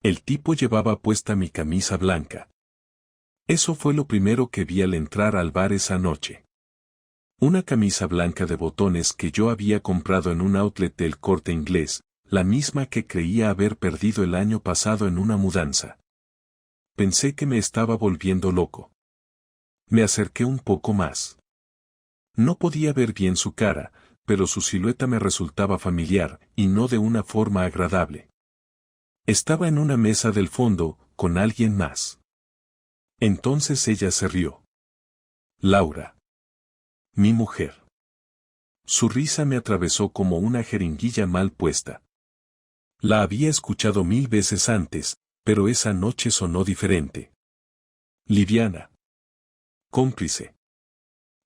El tipo llevaba puesta mi camisa blanca. Eso fue lo primero que vi al entrar al bar esa noche. Una camisa blanca de botones que yo había comprado en un outlet del Corte Inglés, la misma que creía haber perdido el año pasado en una mudanza. Pensé que me estaba volviendo loco. Me acerqué un poco más. No podía ver bien su cara, pero su silueta me resultaba familiar, y no de una forma agradable. Estaba en una mesa del fondo, con alguien más. Entonces ella se rió. Laura. Mi mujer. Su risa me atravesó como una jeringuilla mal puesta. La había escuchado 1000 veces antes, pero esa noche sonó diferente. Liviana. Cómplice.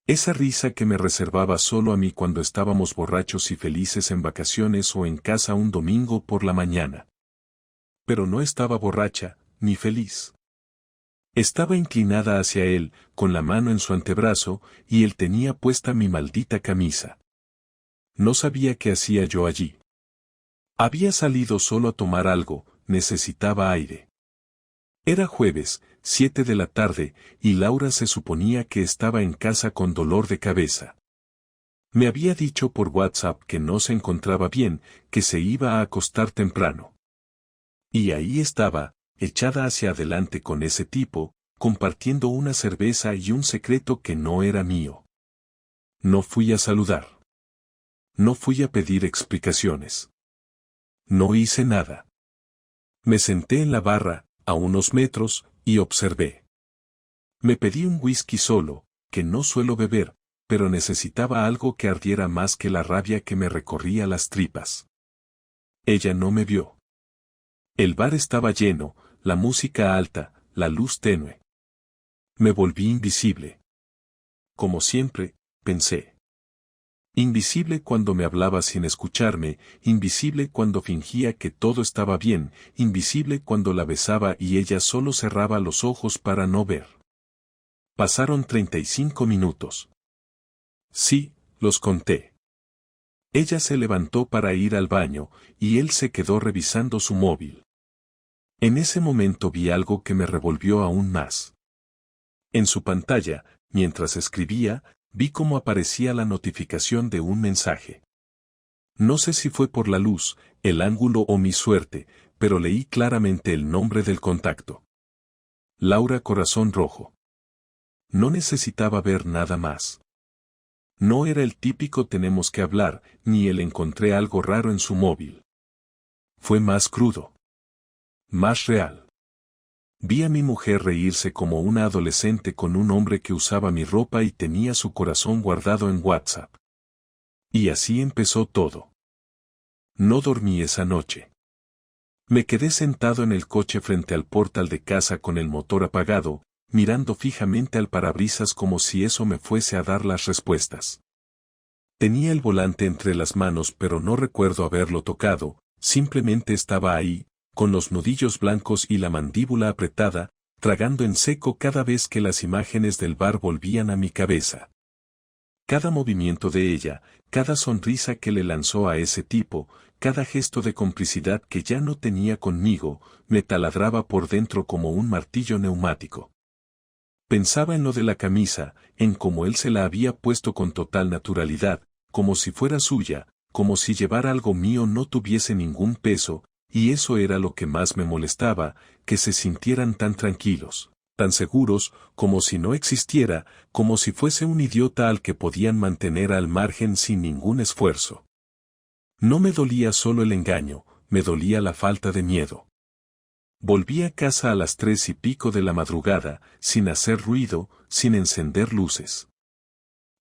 Esa risa que me reservaba solo a mí cuando estábamos borrachos y felices en vacaciones o en casa un domingo por la mañana. Pero no estaba borracha, ni feliz. Estaba inclinada hacia él, con la mano en su antebrazo, y él tenía puesta mi maldita camisa. No sabía qué hacía yo allí. Había salido solo a tomar algo, necesitaba aire. Era jueves, 7 de la tarde, y Laura se suponía que estaba en casa con dolor de cabeza. Me había dicho por WhatsApp que no se encontraba bien, que se iba a acostar temprano. Y ahí estaba, echada hacia adelante con ese tipo, compartiendo una cerveza y un secreto que no era mío. No fui a saludar. No fui a pedir explicaciones. No hice nada. Me senté en la barra, a unos metros, y observé. Me pedí un whisky solo, que no suelo beber, pero necesitaba algo que ardiera más que la rabia que me recorría las tripas. Ella no me vio. El bar estaba lleno, la música alta, la luz tenue. Me volví invisible. Como siempre, pensé. Invisible cuando me hablaba sin escucharme, invisible cuando fingía que todo estaba bien, invisible cuando la besaba y ella solo cerraba los ojos para no ver. Pasaron 35 minutos. Sí, los conté. Ella se levantó para ir al baño, y él se quedó revisando su móvil. En ese momento vi algo que me revolvió aún más. En su pantalla, mientras escribía, vi cómo aparecía la notificación de un mensaje. No sé si fue por la luz, el ángulo o mi suerte, pero leí claramente el nombre del contacto. Laura Corazón Rojo. No necesitaba ver nada más. No era el típico tenemos que hablar, ni el encontré algo raro en su móvil. Fue más crudo. Más real. Vi a mi mujer reírse como una adolescente con un hombre que usaba mi ropa y tenía su corazón guardado en WhatsApp. Y así empezó todo. No dormí esa noche. Me quedé sentado en el coche frente al portal de casa con el motor apagado, mirando fijamente al parabrisas como si eso me fuese a dar las respuestas. Tenía el volante entre las manos pero no recuerdo haberlo tocado, simplemente estaba ahí, con los nudillos blancos y la mandíbula apretada, tragando en seco cada vez que las imágenes del bar volvían a mi cabeza. Cada movimiento de ella, cada sonrisa que le lanzó a ese tipo, cada gesto de complicidad que ya no tenía conmigo, me taladraba por dentro como un martillo neumático. Pensaba en lo de la camisa, en cómo él se la había puesto con total naturalidad, como si fuera suya, como si llevar algo mío no tuviese ningún peso, y eso era lo que más me molestaba, que se sintieran tan tranquilos, tan seguros, como si no existiera, como si fuese un idiota al que podían mantener al margen sin ningún esfuerzo. No me dolía solo el engaño, me dolía la falta de miedo. Volví a casa a las 3:00 de la madrugada, sin hacer ruido, sin encender luces.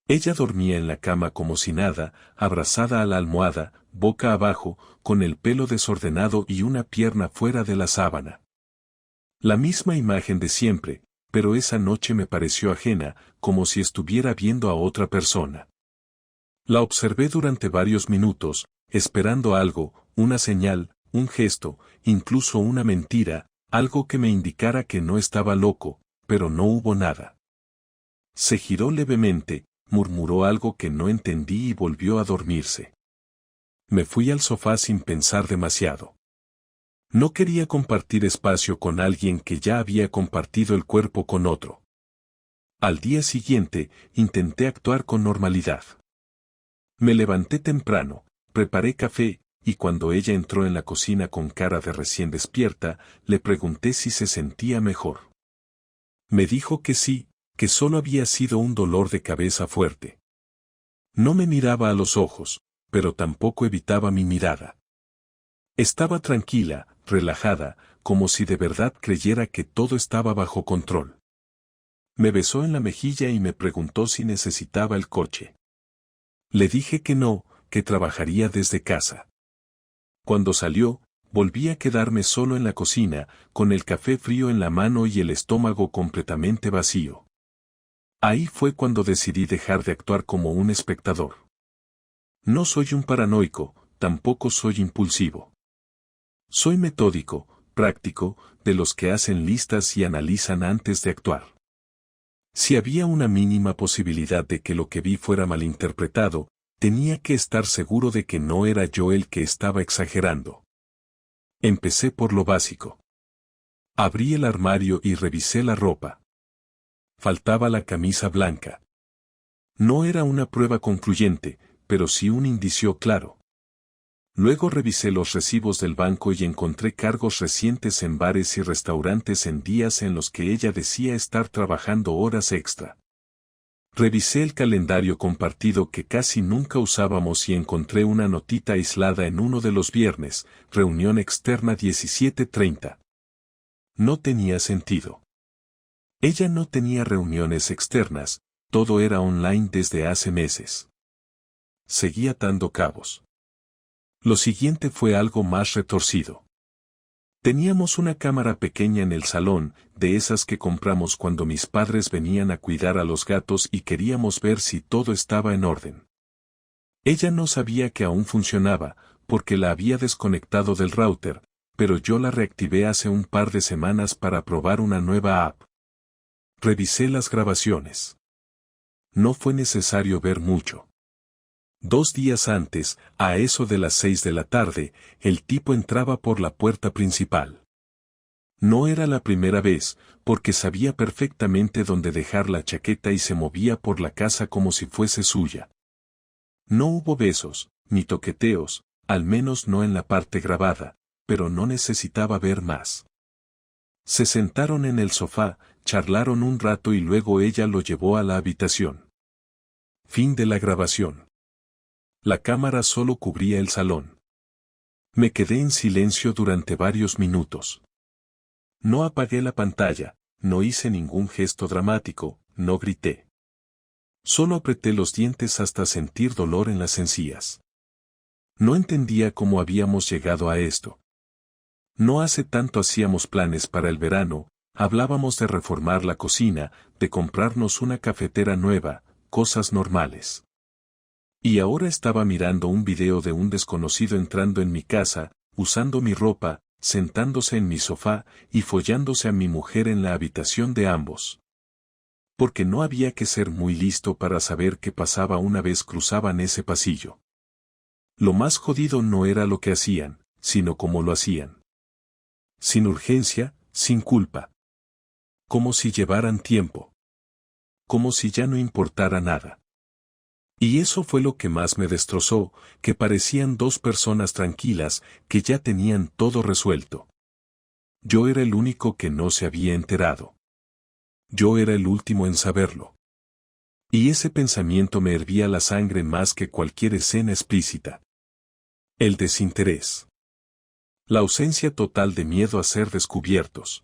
Ella dormía en la cama como si nada, abrazada a la almohada, boca abajo, con el pelo desordenado y una pierna fuera de la sábana. La misma imagen de siempre, pero esa noche me pareció ajena, como si estuviera viendo a otra persona. La observé durante varios minutos, esperando algo, una señal, un gesto, incluso una mentira, algo que me indicara que no estaba loco, pero no hubo nada. Se giró levemente, murmuró algo que no entendí y volvió a dormirse. Me fui al sofá sin pensar demasiado. No quería compartir espacio con alguien que ya había compartido el cuerpo con otro. Al día siguiente, intenté actuar con normalidad. Me levanté temprano, preparé café, y cuando ella entró en la cocina con cara de recién despierta, le pregunté si se sentía mejor. Me dijo que sí, que solo había sido un dolor de cabeza fuerte. No me miraba a los ojos, pero tampoco evitaba mi mirada. Estaba tranquila, relajada, como si de verdad creyera que todo estaba bajo control. Me besó en la mejilla y me preguntó si necesitaba el coche. Le dije que no, que trabajaría desde casa. Cuando salió, volví a quedarme solo en la cocina, con el café frío en la mano y el estómago completamente vacío. Ahí fue cuando decidí dejar de actuar como un espectador. No soy un paranoico, tampoco soy impulsivo. Soy metódico, práctico, de los que hacen listas y analizan antes de actuar. Si había una mínima posibilidad de que lo que vi fuera malinterpretado, tenía que estar seguro de que no era yo el que estaba exagerando. Empecé por lo básico. Abrí el armario y revisé la ropa. Faltaba la camisa blanca. No era una prueba concluyente, pero sí un indicio claro. Luego revisé los recibos del banco y encontré cargos recientes en bares y restaurantes en días en los que ella decía estar trabajando horas extra. Revisé el calendario compartido que casi nunca usábamos y encontré una notita aislada en uno de los viernes, reunión externa 17:30. No tenía sentido. Ella no tenía reuniones externas, todo era online desde hace meses. Seguí atando cabos. Lo siguiente fue algo más retorcido. Teníamos una cámara pequeña en el salón, de esas que compramos cuando mis padres venían a cuidar a los gatos y queríamos ver si todo estaba en orden. Ella no sabía que aún funcionaba, porque la había desconectado del router, pero yo la reactivé hace un par de semanas para probar una nueva app. Revisé las grabaciones. No fue necesario ver mucho. 2 días antes, a eso de las 6 de la tarde, el tipo entraba por la puerta principal. No era la primera vez, porque sabía perfectamente dónde dejar la chaqueta y se movía por la casa como si fuese suya. No hubo besos, ni toqueteos, al menos no en la parte grabada, pero no necesitaba ver más. Se sentaron en el sofá, charlaron un rato y luego ella lo llevó a la habitación. Fin de la grabación. La cámara solo cubría el salón. Me quedé en silencio durante varios minutos. No apagué la pantalla, no hice ningún gesto dramático, no grité. Solo apreté los dientes hasta sentir dolor en las encías. No entendía cómo habíamos llegado a esto. No hace tanto hacíamos planes para el verano, hablábamos de reformar la cocina, de comprarnos una cafetera nueva, cosas normales. Y ahora estaba mirando un video de un desconocido entrando en mi casa, usando mi ropa, sentándose en mi sofá y follándose a mi mujer en la habitación de ambos. Porque no había que ser muy listo para saber qué pasaba una vez cruzaban ese pasillo. Lo más jodido no era lo que hacían, sino cómo lo hacían. Sin urgencia, sin culpa. Como si llevaran tiempo. Como si ya no importara nada. Y eso fue lo que más me destrozó, que parecían 2 personas tranquilas, que ya tenían todo resuelto. Yo era el único que no se había enterado. Yo era el último en saberlo. Y ese pensamiento me hervía la sangre más que cualquier escena explícita. El desinterés. La ausencia total de miedo a ser descubiertos.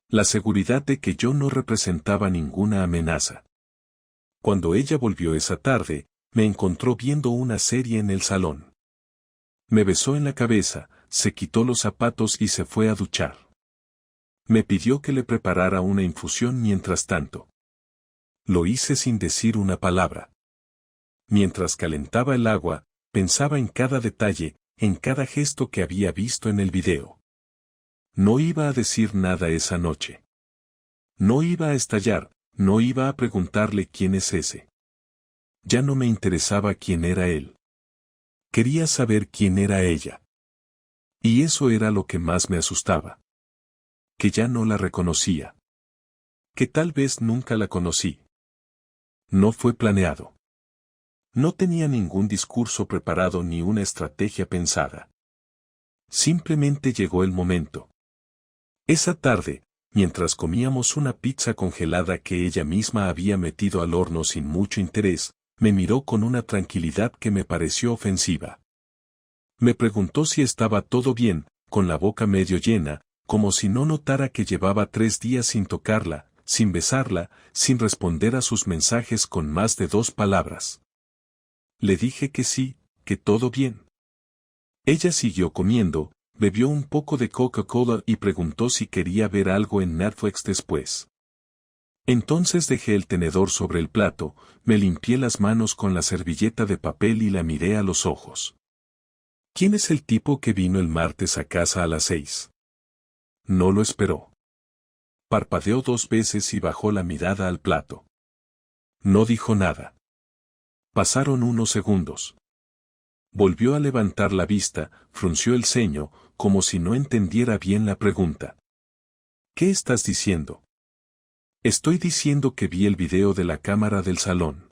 La seguridad de que yo no representaba ninguna amenaza. Cuando ella volvió esa tarde, me encontró viendo una serie en el salón. Me besó en la cabeza, se quitó los zapatos y se fue a duchar. Me pidió que le preparara una infusión mientras tanto. Lo hice sin decir una palabra. Mientras calentaba el agua, pensaba en cada detalle, en cada gesto que había visto en el video. No iba a decir nada esa noche. No iba a estallar. No iba a preguntarle quién es ese. Ya no me interesaba quién era él. Quería saber quién era ella. Y eso era lo que más me asustaba. Que ya no la reconocía. Que tal vez nunca la conocí. No fue planeado. No tenía ningún discurso preparado ni una estrategia pensada. Simplemente llegó el momento. Esa tarde, mientras comíamos una pizza congelada que ella misma había metido al horno sin mucho interés, me miró con una tranquilidad que me pareció ofensiva. Me preguntó si estaba todo bien, con la boca medio llena, como si no notara que llevaba 3 días sin tocarla, sin besarla, sin responder a sus mensajes con más de 2 palabras. Le dije que sí, que todo bien. Ella siguió comiendo, bebió un poco de Coca-Cola y preguntó si quería ver algo en Netflix después. Entonces dejé el tenedor sobre el plato, me limpié las manos con la servilleta de papel y la miré a los ojos. ¿Quién es el tipo que vino el martes a casa a las 6? No lo esperó. Parpadeó 2 veces y bajó la mirada al plato. No dijo nada. Pasaron unos segundos. Volvió a levantar la vista, frunció el ceño, como si no entendiera bien la pregunta. ¿Qué estás diciendo? Estoy diciendo que vi el video de la cámara del salón.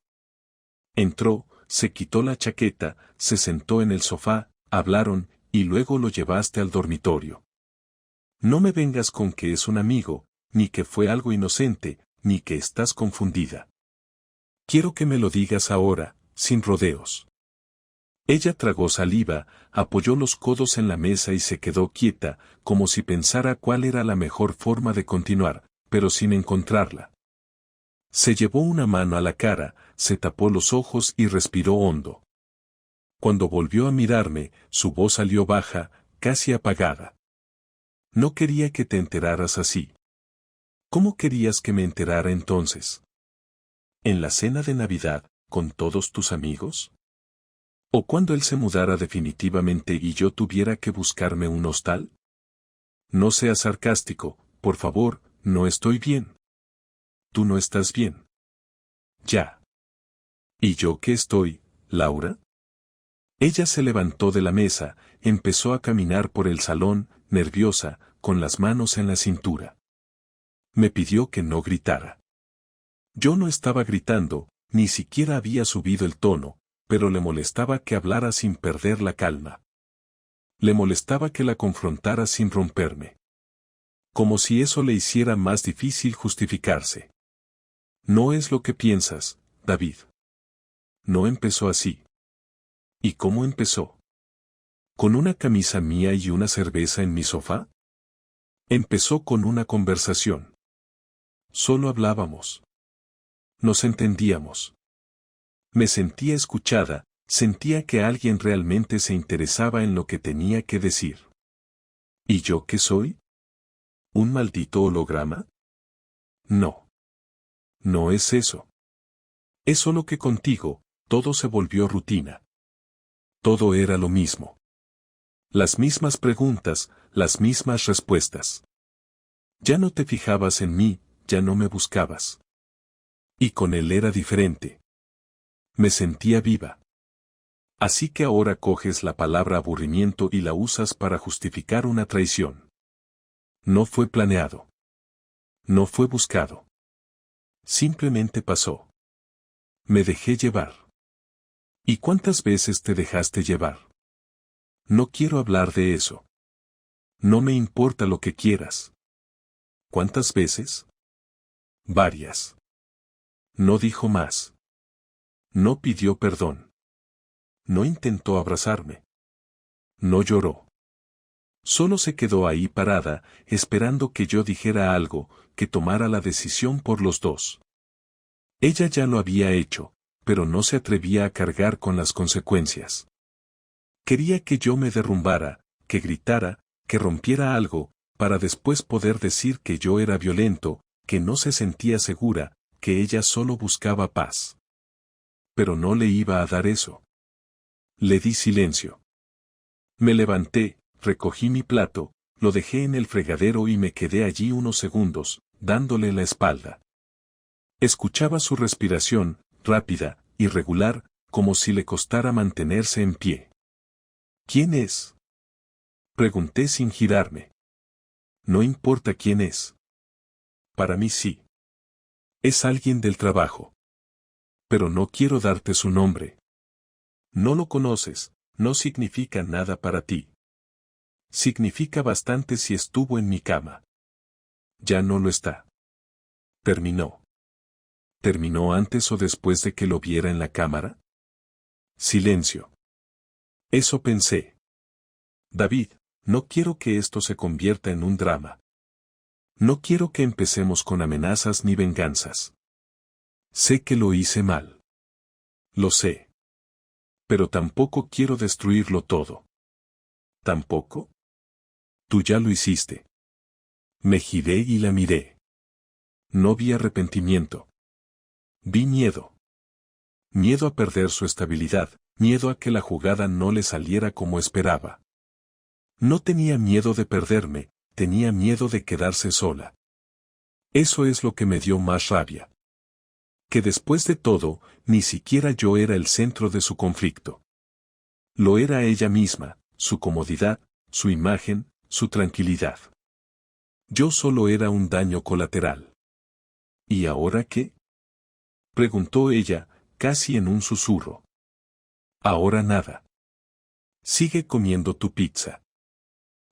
Entró, se quitó la chaqueta, se sentó en el sofá, hablaron, y luego lo llevaste al dormitorio. No me vengas con que es un amigo, ni que fue algo inocente, ni que estás confundida. Quiero que me lo digas ahora, sin rodeos. Ella tragó saliva, apoyó los codos en la mesa y se quedó quieta, como si pensara cuál era la mejor forma de continuar, pero sin encontrarla. Se llevó una mano a la cara, se tapó los ojos y respiró hondo. Cuando volvió a mirarme, su voz salió baja, casi apagada. No quería que te enteraras así. ¿Cómo querías que me enterara entonces? ¿En la cena de Navidad, con todos tus amigos? ¿O cuando él se mudara definitivamente y yo tuviera que buscarme un hostal? No seas sarcástico, por favor, no estoy bien. Tú no estás bien. Ya. ¿Y yo qué estoy, Laura? Ella se levantó de la mesa, empezó a caminar por el salón, nerviosa, con las manos en la cintura. Me pidió que no gritara. Yo no estaba gritando, ni siquiera había subido el tono, pero le molestaba que hablara sin perder la calma. Le molestaba que la confrontara sin romperme. Como si eso le hiciera más difícil justificarse. No es lo que piensas, David. No empezó así. ¿Y cómo empezó? ¿Con una camisa mía y una cerveza en mi sofá? Empezó con una conversación. Solo hablábamos. Nos entendíamos. Me sentía escuchada, sentía que alguien realmente se interesaba en lo que tenía que decir. ¿Y yo qué soy? ¿Un maldito holograma? No. No es eso. Es solo que contigo, todo se volvió rutina. Todo era lo mismo. Las mismas preguntas, las mismas respuestas. Ya no te fijabas en mí, ya no me buscabas. Y con él era diferente. Me sentía viva. Así que ahora coges la palabra aburrimiento y la usas para justificar una traición. No fue planeado. No fue buscado. Simplemente pasó. Me dejé llevar. ¿Y cuántas veces te dejaste llevar? No quiero hablar de eso. No me importa lo que quieras. ¿Cuántas veces? Varias. No dijo más. No pidió perdón. No intentó abrazarme. No lloró. Solo se quedó ahí parada, esperando que yo dijera algo, que tomara la decisión por los dos. Ella ya lo había hecho, pero no se atrevía a cargar con las consecuencias. Quería que yo me derrumbara, que gritara, que rompiera algo, para después poder decir que yo era violento, que no se sentía segura, que ella solo buscaba paz. Pero no le iba a dar eso. Le di silencio. Me levanté, recogí mi plato, lo dejé en el fregadero y me quedé allí unos segundos, dándole la espalda. Escuchaba su respiración, rápida, irregular, como si le costara mantenerse en pie. ¿Quién es? Pregunté sin girarme. No importa quién es. Para mí sí. Es alguien del trabajo. Pero no quiero darte su nombre. No lo conoces, no significa nada para ti. Significa bastante si estuvo en mi cama. Ya no lo está. Terminó. ¿Terminó antes o después de que lo viera en la cámara? Silencio. Eso pensé. David, no quiero que esto se convierta en un drama. No quiero que empecemos con amenazas ni venganzas. Sé que lo hice mal. Lo sé. Pero tampoco quiero destruirlo todo. ¿Tampoco? Tú ya lo hiciste. Me giré y la miré. No vi arrepentimiento. Vi miedo. Miedo a perder su estabilidad, miedo a que la jugada no le saliera como esperaba. No tenía miedo de perderme, tenía miedo de quedarse sola. Eso es lo que me dio más rabia. Que después de todo, ni siquiera yo era el centro de su conflicto. Lo era ella misma, su comodidad, su imagen, su tranquilidad. Yo solo era un daño colateral. ¿Y ahora qué? Preguntó ella, casi en un susurro. Ahora nada. Sigue comiendo tu pizza.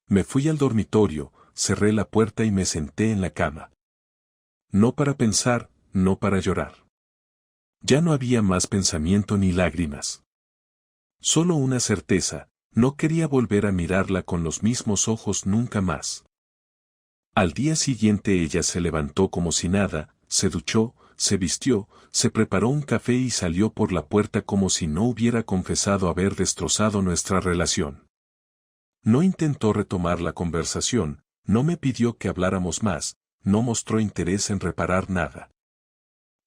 Me fui al dormitorio, cerré la puerta y me senté en la cama. No para pensar, no para llorar. Ya no había más pensamiento ni lágrimas. Solo una certeza, no quería volver a mirarla con los mismos ojos nunca más. Al día siguiente ella se levantó como si nada, se duchó, se vistió, se preparó un café y salió por la puerta como si no hubiera confesado haber destrozado nuestra relación. No intentó retomar la conversación, no me pidió que habláramos más, no mostró interés en reparar nada.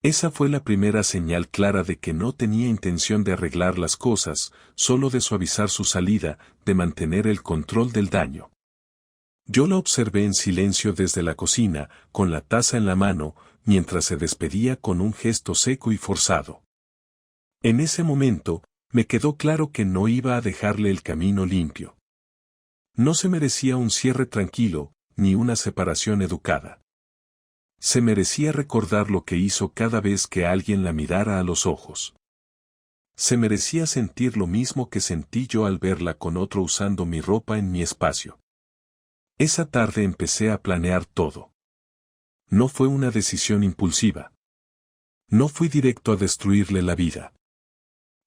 Esa fue la primera señal clara de que no tenía intención de arreglar las cosas, solo de suavizar su salida, de mantener el control del daño. Yo la observé en silencio desde la cocina, con la taza en la mano, mientras se despedía con un gesto seco y forzado. En ese momento, me quedó claro que no iba a dejarle el camino limpio. No se merecía un cierre tranquilo, ni una separación educada. Se merecía recordar lo que hizo cada vez que alguien la mirara a los ojos. Se merecía sentir lo mismo que sentí yo al verla con otro usando mi ropa en mi espacio. Esa tarde empecé a planear todo. No fue una decisión impulsiva. No fui directo a destruirle la vida.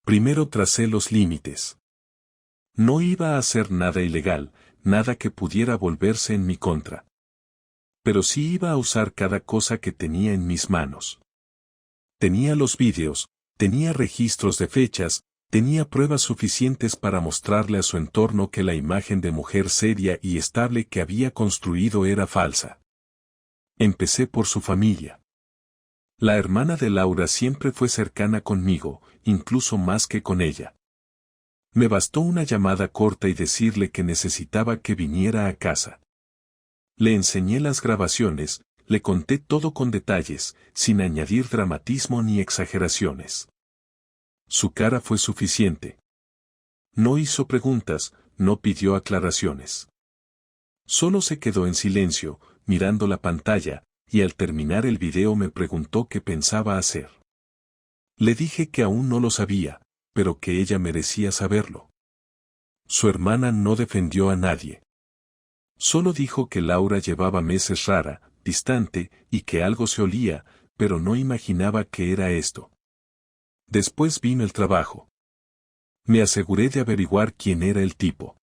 Primero tracé los límites. No iba a hacer nada ilegal, nada que pudiera volverse en mi contra. Pero sí iba a usar cada cosa que tenía en mis manos. Tenía los vídeos, tenía registros de fechas, tenía pruebas suficientes para mostrarle a su entorno que la imagen de mujer seria y estable que había construido era falsa. Empecé por su familia. La hermana de Laura siempre fue cercana conmigo, incluso más que con ella. Me bastó una llamada corta y decirle que necesitaba que viniera a casa. Le enseñé las grabaciones, le conté todo con detalles, sin añadir dramatismo ni exageraciones. Su cara fue suficiente. No hizo preguntas, no pidió aclaraciones. Solo se quedó en silencio, mirando la pantalla, y al terminar el video me preguntó qué pensaba hacer. Le dije que aún no lo sabía, pero que ella merecía saberlo. Su hermana no defendió a nadie. Solo dijo que Laura llevaba meses rara, distante, y que algo se olía, pero no imaginaba que era esto. Después vino el trabajo. Me aseguré de averiguar quién era el tipo.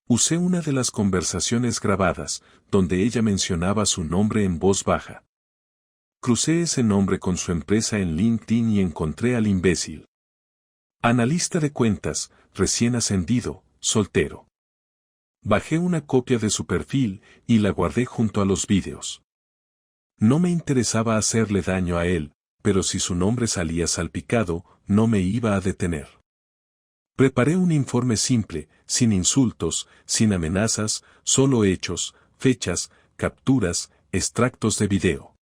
Usé una de las conversaciones grabadas, donde ella mencionaba su nombre en voz baja. Crucé ese nombre con su empresa en LinkedIn y encontré al imbécil. Analista de cuentas, recién ascendido, soltero. Bajé una copia de su perfil y la guardé junto a los vídeos. No me interesaba hacerle daño a él, pero si su nombre salía salpicado, no me iba a detener. Preparé un informe simple, sin insultos, sin amenazas, solo hechos, fechas, capturas, extractos de video.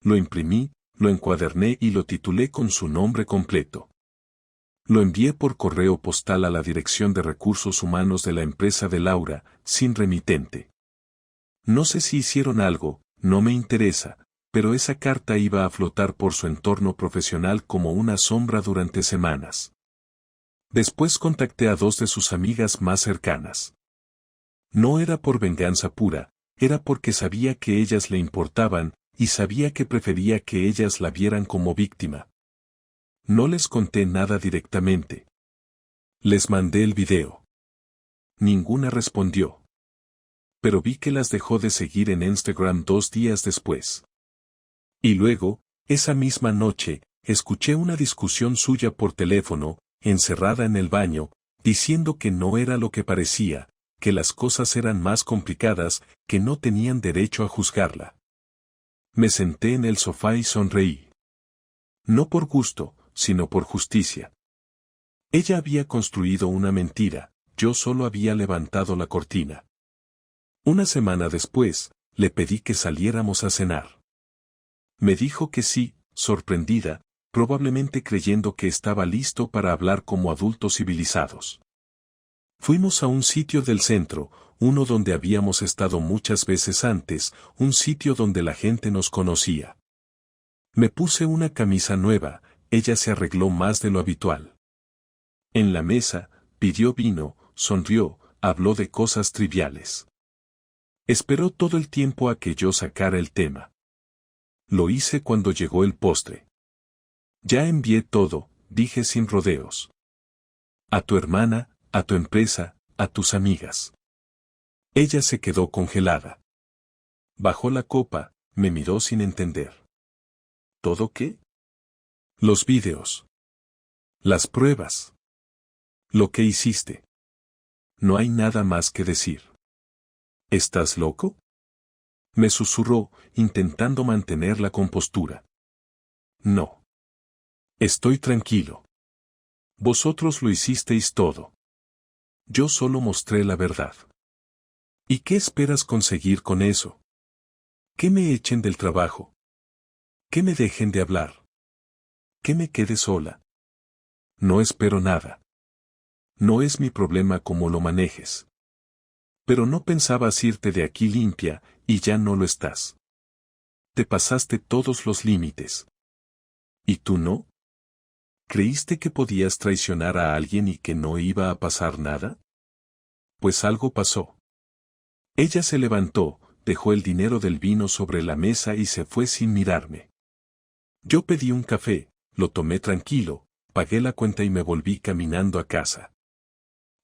Lo imprimí, lo encuaderné y lo titulé con su nombre completo. Lo envié por correo postal a la Dirección de Recursos Humanos de la empresa de Laura, sin remitente. No sé si hicieron algo, no me interesa, pero esa carta iba a flotar por su entorno profesional como una sombra durante semanas. Después contacté a 2 de sus amigas más cercanas. No era por venganza pura, era porque sabía que ellas le importaban, y sabía que prefería que ellas la vieran como víctima. No les conté nada directamente. Les mandé el video. Ninguna respondió. Pero vi que las dejó de seguir en Instagram 2 días después. Y luego, esa misma noche, escuché una discusión suya por teléfono, encerrada en el baño, diciendo que no era lo que parecía, que las cosas eran más complicadas, que no tenían derecho a juzgarla. Me senté en el sofá y sonreí. No por gusto, sino por justicia. Ella había construido una mentira, yo solo había levantado la cortina. Una semana después, le pedí que saliéramos a cenar. Me dijo que sí, sorprendida, probablemente creyendo que estaba listo para hablar como adultos civilizados. Fuimos a un sitio del centro, uno donde habíamos estado muchas veces antes, un sitio donde la gente nos conocía. Me puse una camisa nueva, ella se arregló más de lo habitual. En la mesa, pidió vino, sonrió, habló de cosas triviales. Esperó todo el tiempo a que yo sacara el tema. Lo hice cuando llegó el postre. Ya envié todo, dije sin rodeos. A tu hermana, a tu empresa, a tus amigas. Ella se quedó congelada. Bajó la copa, me miró sin entender. ¿Todo qué? Los vídeos. Las pruebas. Lo que hiciste. No hay nada más que decir. ¿Estás loco? Me susurró, intentando mantener la compostura. No. Estoy tranquilo. Vosotros lo hicisteis todo. Yo solo mostré la verdad. ¿Y qué esperas conseguir con eso? ¿Que me echen del trabajo? ¿Que me dejen de hablar? ¿Que me quede sola? No espero nada. No es mi problema cómo lo manejes. Pero no pensabas irte de aquí limpia, y ya no lo estás. Te pasaste todos los límites. ¿Y tú no? ¿Creíste que podías traicionar a alguien y que no iba a pasar nada? Pues algo pasó. Ella se levantó, dejó el dinero del vino sobre la mesa y se fue sin mirarme. Yo pedí un café, lo tomé tranquilo, pagué la cuenta y me volví caminando a casa.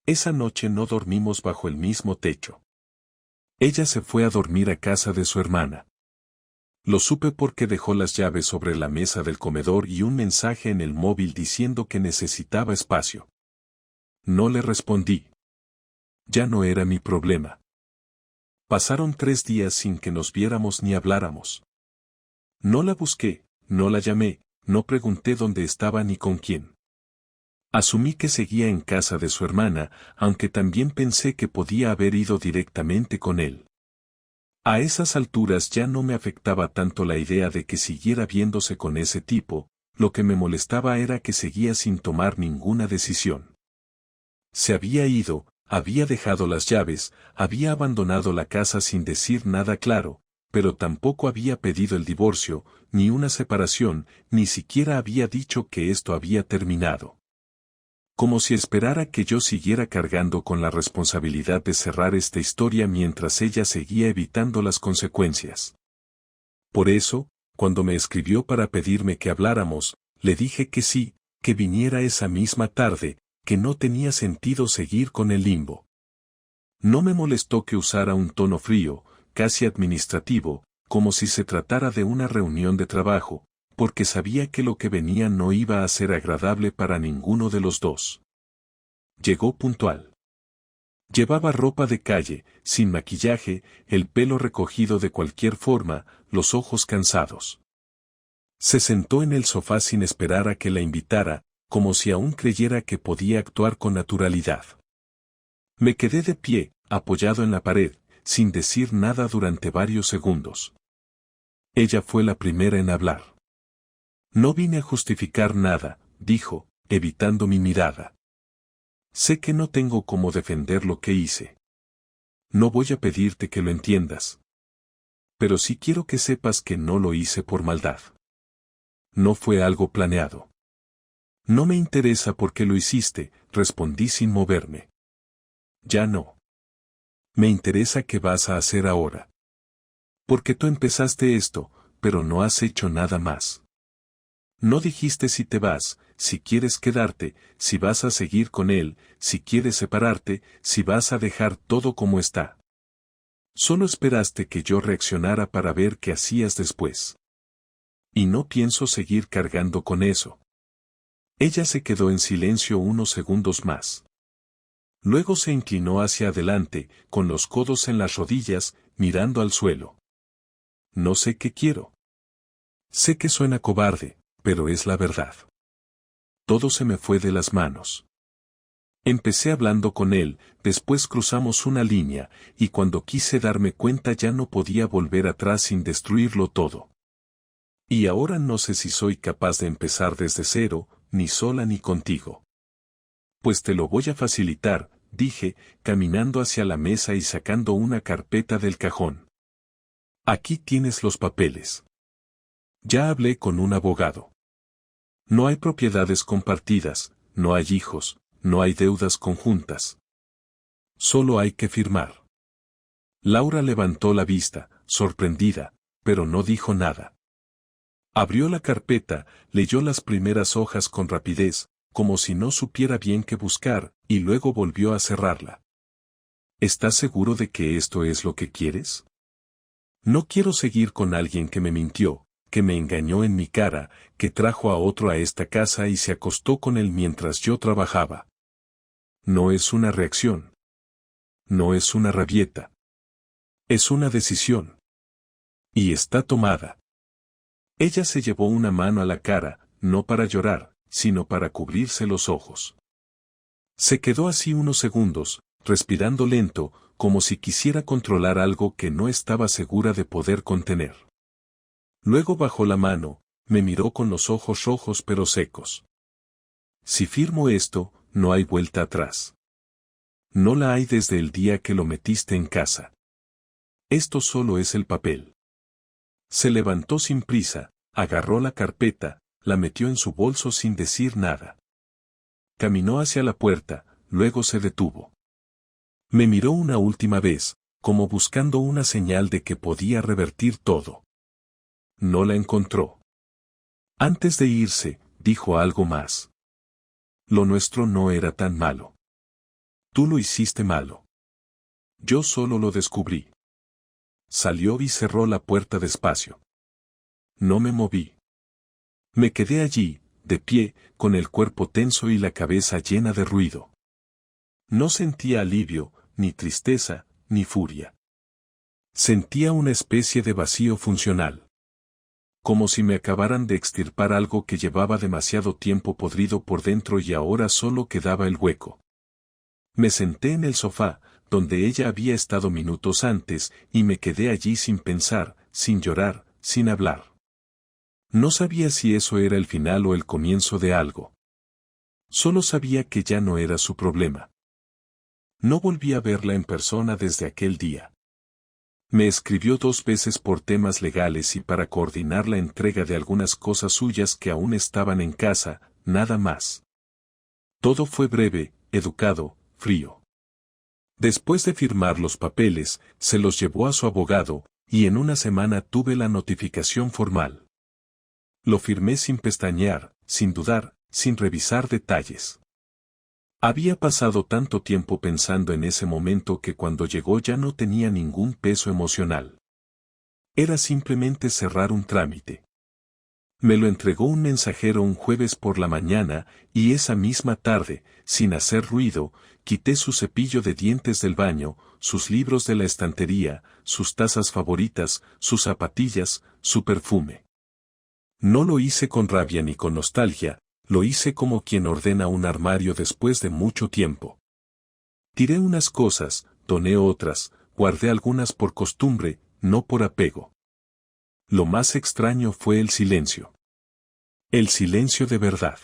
Esa noche no dormimos bajo el mismo techo. Ella se fue a dormir a casa de su hermana. Lo supe porque dejó las llaves sobre la mesa del comedor y un mensaje en el móvil diciendo que necesitaba espacio. No le respondí. Ya no era mi problema. Pasaron 3 días sin que nos viéramos ni habláramos. No la busqué, no la llamé, no pregunté dónde estaba ni con quién. Asumí que seguía en casa de su hermana, aunque también pensé que podía haber ido directamente con él. A esas alturas ya no me afectaba tanto la idea de que siguiera viéndose con ese tipo, lo que me molestaba era que seguía sin tomar ninguna decisión. Se había ido, había dejado las llaves, había abandonado la casa sin decir nada claro, pero tampoco había pedido el divorcio, ni una separación, ni siquiera había dicho que esto había terminado. Como si esperara que yo siguiera cargando con la responsabilidad de cerrar esta historia mientras ella seguía evitando las consecuencias. Por eso, cuando me escribió para pedirme que habláramos, le dije que sí, que viniera esa misma tarde, que no tenía sentido seguir con el limbo. No me molestó que usara un tono frío, casi administrativo, como si se tratara de una reunión de trabajo, porque sabía que lo que venía no iba a ser agradable para ninguno de los dos. Llegó puntual. Llevaba ropa de calle, sin maquillaje, el pelo recogido de cualquier forma, los ojos cansados. Se sentó en el sofá sin esperar a que la invitara, como si aún creyera que podía actuar con naturalidad. Me quedé de pie, apoyado en la pared, sin decir nada durante varios segundos. Ella fue la primera en hablar. No vine a justificar nada, dijo, evitando mi mirada. Sé que no tengo cómo defender lo que hice. No voy a pedirte que lo entiendas. Pero sí quiero que sepas que no lo hice por maldad. No fue algo planeado. No me interesa por qué lo hiciste, respondí sin moverme. Ya no. Me interesa qué vas a hacer ahora. Porque tú empezaste esto, pero no has hecho nada más. No dijiste si te vas, si quieres quedarte, si vas a seguir con él, si quieres separarte, si vas a dejar todo como está. Solo esperaste que yo reaccionara para ver qué hacías después. Y no pienso seguir cargando con eso. Ella se quedó en silencio unos segundos más. Luego se inclinó hacia adelante, con los codos en las rodillas, mirando al suelo. No sé qué quiero. Sé que suena cobarde, pero es la verdad. Todo se me fue de las manos. Empecé hablando con él, después cruzamos una línea, y cuando quise darme cuenta ya no podía volver atrás sin destruirlo todo. Y ahora no sé si soy capaz de empezar desde cero, ni sola ni contigo. Pues te lo voy a facilitar, dije, caminando hacia la mesa y sacando una carpeta del cajón. Aquí tienes los papeles. Ya hablé con un abogado. No hay propiedades compartidas, no hay hijos, no hay deudas conjuntas. Solo hay que firmar. Laura levantó la vista, sorprendida, pero no dijo nada. Abrió la carpeta, leyó las primeras hojas con rapidez, como si no supiera bien qué buscar, y luego volvió a cerrarla. ¿Estás seguro de que esto es lo que quieres? No quiero seguir con alguien que me mintió, que me engañó en mi cara, que trajo a otro a esta casa y se acostó con él mientras yo trabajaba. No es una reacción. No es una rabieta. Es una decisión. Y está tomada. Ella se llevó una mano a la cara, no para llorar, sino para cubrirse los ojos. Se quedó así unos segundos, respirando lento, como si quisiera controlar algo que no estaba segura de poder contener. Luego bajó la mano, me miró con los ojos rojos pero secos. Si firmo esto, no hay vuelta atrás. No la hay desde el día que lo metiste en casa. Esto solo es el papel. Se levantó sin prisa, agarró la carpeta, la metió en su bolso sin decir nada. Caminó hacia la puerta, luego se detuvo. Me miró una última vez, como buscando una señal de que podía revertir todo. No la encontró. Antes de irse, dijo algo más. Lo nuestro no era tan malo. Tú lo hiciste malo. Yo solo lo descubrí. Salió y cerró la puerta despacio. No me moví. Me quedé allí, de pie, con el cuerpo tenso y la cabeza llena de ruido. No sentía alivio, ni tristeza, ni furia. Sentía una especie de vacío funcional. Como si me acabaran de extirpar algo que llevaba demasiado tiempo podrido por dentro y ahora solo quedaba el hueco. Me senté en el sofá, donde ella había estado minutos antes, y me quedé allí sin pensar, sin llorar, sin hablar. No sabía si eso era el final o el comienzo de algo. Solo sabía que ya no era su problema. No volví a verla en persona desde aquel día. Me escribió 2 veces por temas legales y para coordinar la entrega de algunas cosas suyas que aún estaban en casa, nada más. Todo fue breve, educado, frío. Después de firmar los papeles, se los llevó a su abogado, y en una semana tuve la notificación formal. Lo firmé sin pestañear, sin dudar, sin revisar detalles. Había pasado tanto tiempo pensando en ese momento que cuando llegó ya no tenía ningún peso emocional. Era simplemente cerrar un trámite. Me lo entregó un mensajero un jueves por la mañana, y esa misma tarde, sin hacer ruido, quité su cepillo de dientes del baño, sus libros de la estantería, sus tazas favoritas, sus zapatillas, su perfume. No lo hice con rabia ni con nostalgia, lo hice como quien ordena un armario después de mucho tiempo. Tiré unas cosas, doné otras, guardé algunas por costumbre, no por apego. Lo más extraño fue el silencio. El silencio de verdad.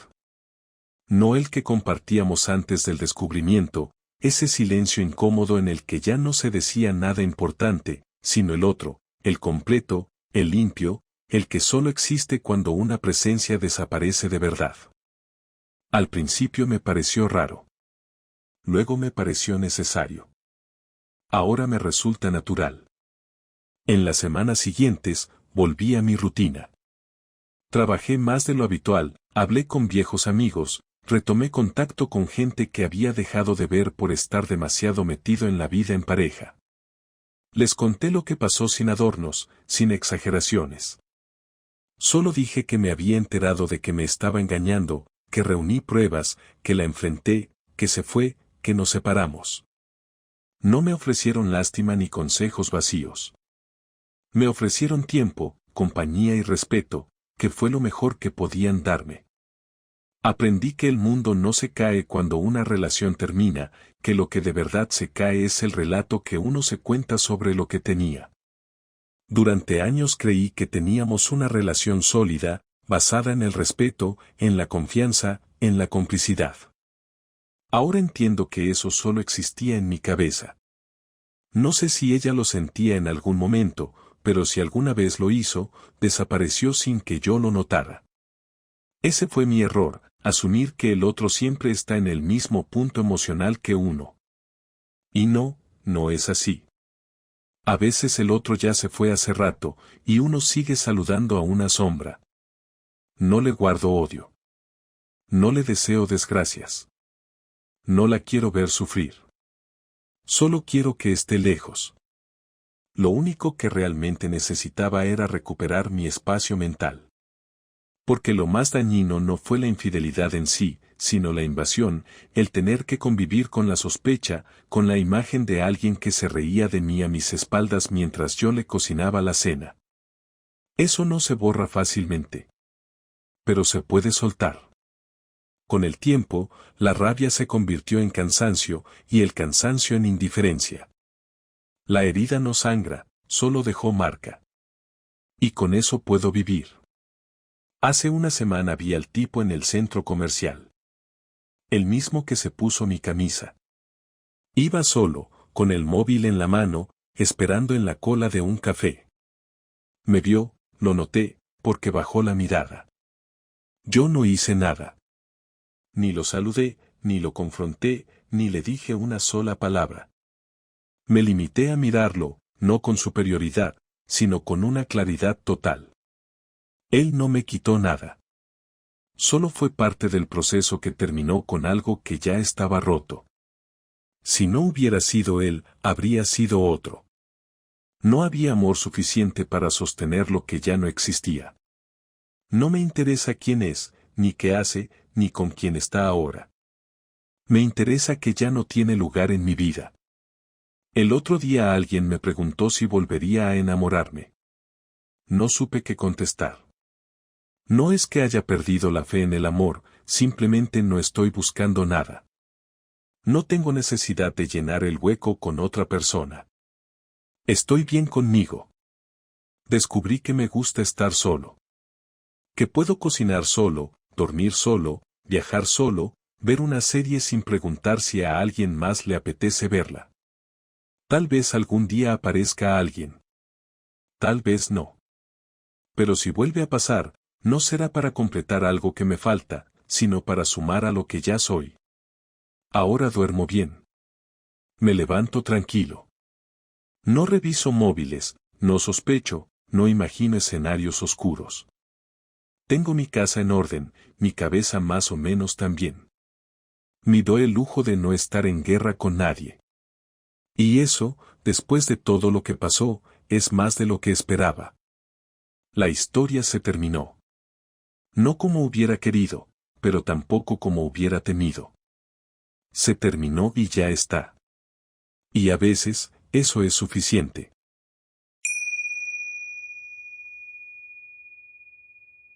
No el que compartíamos antes del descubrimiento, ese silencio incómodo en el que ya no se decía nada importante, sino el otro, el completo, el limpio, el que solo existe cuando una presencia desaparece de verdad. Al principio me pareció raro. Luego me pareció necesario. Ahora me resulta natural. En las semanas siguientes, volví a mi rutina. Trabajé más de lo habitual, hablé con viejos amigos, retomé contacto con gente que había dejado de ver por estar demasiado metido en la vida en pareja. Les conté lo que pasó sin adornos, sin exageraciones. Solo dije que me había enterado de que me estaba engañando, que reuní pruebas, que la enfrenté, que se fue, que nos separamos. No me ofrecieron lástima ni consejos vacíos. Me ofrecieron tiempo, compañía y respeto, que fue lo mejor que podían darme. Aprendí que el mundo no se cae cuando una relación termina, que lo que de verdad se cae es el relato que uno se cuenta sobre lo que tenía. Durante años creí que teníamos una relación sólida, basada en el respeto, en la confianza, en la complicidad. Ahora entiendo que eso solo existía en mi cabeza. No sé si ella lo sentía en algún momento, pero si alguna vez lo hizo, desapareció sin que yo lo notara. Ese fue mi error, asumir que el otro siempre está en el mismo punto emocional que uno. Y no, no es así. A veces el otro ya se fue hace rato, y uno sigue saludando a una sombra. No le guardo odio. No le deseo desgracias. No la quiero ver sufrir. Solo quiero que esté lejos. Lo único que realmente necesitaba era recuperar mi espacio mental. Porque lo más dañino no fue la infidelidad en sí, sino la invasión, el tener que convivir con la sospecha, con la imagen de alguien que se reía de mí a mis espaldas mientras yo le cocinaba la cena. Eso no se borra fácilmente. Pero se puede soltar. Con el tiempo, la rabia se convirtió en cansancio, y el cansancio en indiferencia. La herida no sangra, solo dejó marca. Y con eso puedo vivir. Hace una semana vi al tipo en el centro comercial. El mismo que se puso mi camisa. Iba solo, con el móvil en la mano, esperando en la cola de un café. Me vio, lo noté, porque bajó la mirada. Yo no hice nada. Ni lo saludé, ni lo confronté, ni le dije una sola palabra. Me limité a mirarlo, no con superioridad, sino con una claridad total. Él no me quitó nada. Solo fue parte del proceso que terminó con algo que ya estaba roto. Si no hubiera sido él, habría sido otro. No había amor suficiente para sostener lo que ya no existía. No me interesa quién es, ni qué hace, ni con quién está ahora. Me interesa que ya no tiene lugar en mi vida. El otro día alguien me preguntó si volvería a enamorarme. No supe qué contestar. No es que haya perdido la fe en el amor, simplemente no estoy buscando nada. No tengo necesidad de llenar el hueco con otra persona. Estoy bien conmigo. Descubrí que me gusta estar solo. Que puedo cocinar solo, dormir solo, viajar solo, ver una serie sin preguntar si a alguien más le apetece verla. Tal vez algún día aparezca alguien. Tal vez no. Pero si vuelve a pasar, no será para completar algo que me falta, sino para sumar a lo que ya soy. Ahora duermo bien. Me levanto tranquilo. No reviso móviles, no sospecho, no imagino escenarios oscuros. Tengo mi casa en orden, mi cabeza más o menos también. Me doy el lujo de no estar en guerra con nadie. Y eso, después de todo lo que pasó, es más de lo que esperaba. La historia se terminó. No como hubiera querido, pero tampoco como hubiera temido. Se terminó y ya está. Y a veces, eso es suficiente.